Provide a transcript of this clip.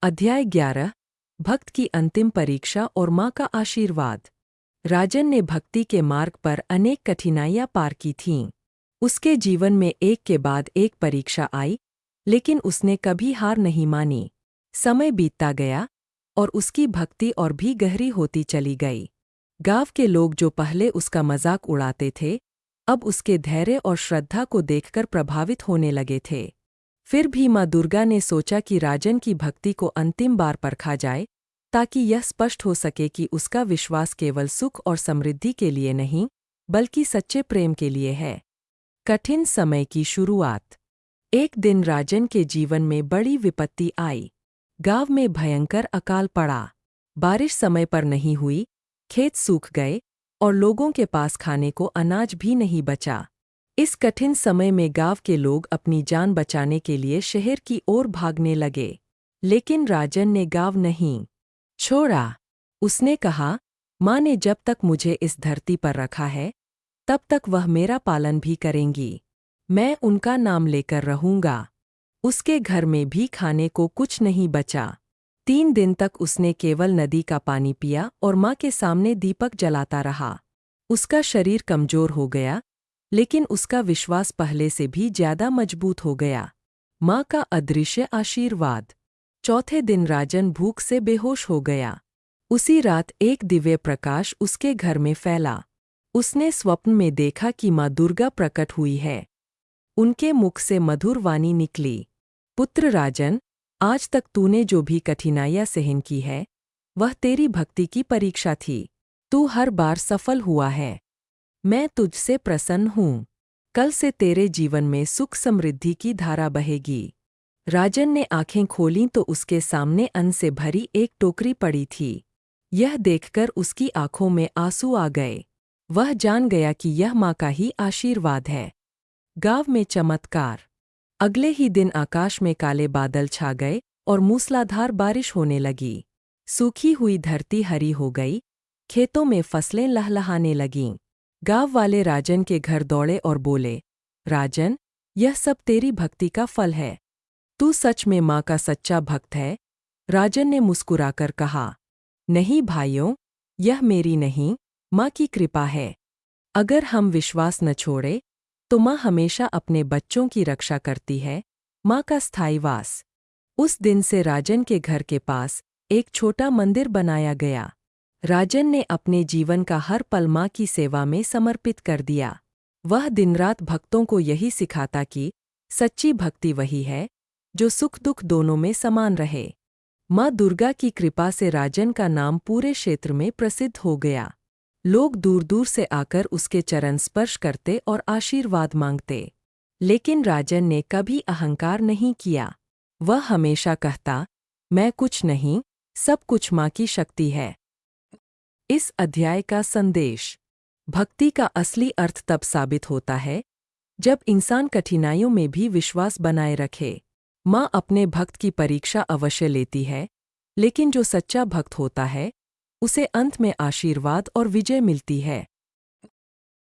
अध्याय 11 भक्त की अंतिम परीक्षा और माँ का आशीर्वाद। राजन ने भक्ति के मार्ग पर अनेक कठिनाइयां पार की थीं। उसके जीवन में एक के बाद एक परीक्षा आई, लेकिन उसने कभी हार नहीं मानी। समय बीतता गया और उसकी भक्ति और भी गहरी होती चली गई। गांव के लोग जो पहले उसका मजाक उड़ाते थे, अब उसके धैर्य और श्रद्धा को देखकर प्रभावित होने लगे थे। फिर भी माँ दुर्गा ने सोचा कि राजन की भक्ति को अंतिम बार परखा जाए, ताकि यह स्पष्ट हो सके कि उसका विश्वास केवल सुख और समृद्धि के लिए नहीं, बल्कि सच्चे प्रेम के लिए है। कठिन समय की शुरुआत। एक दिन राजन के जीवन में बड़ी विपत्ति आई। गांव में भयंकर अकाल पड़ा। बारिश समय पर नहीं हुई, खेत सूख गए और लोगों के पास खाने को अनाज भी नहीं बचा। इस कठिन समय में गांव के लोग अपनी जान बचाने के लिए शहर की ओर भागने लगे, लेकिन राजन ने गांव नहीं छोड़ा। उसने कहा, माँ ने जब तक मुझे इस धरती पर रखा है, तब तक वह मेरा पालन भी करेंगी। मैं उनका नाम लेकर रहूंगा। उसके घर में भी खाने को कुछ नहीं बचा। 3 दिन तक उसने केवल नदी का पानी पिया और माँ के सामने दीपक जलाता रहा। उसका शरीर कमजोर हो गया, लेकिन उसका विश्वास पहले से भी ज्यादा मजबूत हो गया। माँ का अदृश्य आशीर्वाद। चौथे दिन राजन भूख से बेहोश हो गया। उसी रात एक दिव्य प्रकाश उसके घर में फैला। उसने स्वप्न में देखा कि माँ दुर्गा प्रकट हुई है। उनके मुख से मधुर वाणी निकली, पुत्र राजन, आज तक तूने जो भी कठिनाइयां सहन की है, वह तेरी भक्ति की परीक्षा थी। तू हर बार सफल हुआ है। मैं तुझसे प्रसन्न हूँ। कल से तेरे जीवन में सुख समृद्धि की धारा बहेगी। राजन ने आंखें खोलीं तो उसके सामने अन्न से भरी एक टोकरी पड़ी थी। यह देखकर उसकी आंखों में आंसू आ गए। वह जान गया कि यह माँ का ही आशीर्वाद है। गांव में चमत्कार। अगले ही दिन आकाश में काले बादल छा गए और मूसलाधार बारिश होने लगी। सूखी हुई धरती हरी हो गई, खेतों में फसलें लहलहाने लगीं। गांव वाले राजन के घर दौड़े और बोले, राजन, यह सब तेरी भक्ति का फल है। तू सच में माँ का सच्चा भक्त है। राजन ने मुस्कुराकर कहा, नहीं भाइयों, यह मेरी नहीं, माँ की कृपा है। अगर हम विश्वास न छोड़े, तो माँ हमेशा अपने बच्चों की रक्षा करती है। माँ का स्थायी वास। उस दिन से राजन के घर के पास एक छोटा मंदिर बनाया गया। राजन ने अपने जीवन का हर पल माँ की सेवा में समर्पित कर दिया। वह दिन-रात भक्तों को यही सिखाता कि सच्ची भक्ति वही है जो सुख दुख दोनों में समान रहे। माँ दुर्गा की कृपा से राजन का नाम पूरे क्षेत्र में प्रसिद्ध हो गया। लोग दूर-दूर से आकर उसके चरण स्पर्श करते और आशीर्वाद मांगते। लेकिन राजन ने कभी अहंकार नहीं किया। वह हमेशा कहता, मैं कुछ नहीं, सब कुछ माँ की शक्ति है। इस अध्याय का संदेश। भक्ति का असली अर्थ तब साबित होता है जब इंसान कठिनाइयों में भी विश्वास बनाए रखे। माँ अपने भक्त की परीक्षा अवश्य लेती है, लेकिन जो सच्चा भक्त होता है, उसे अंत में आशीर्वाद और विजय मिलती है।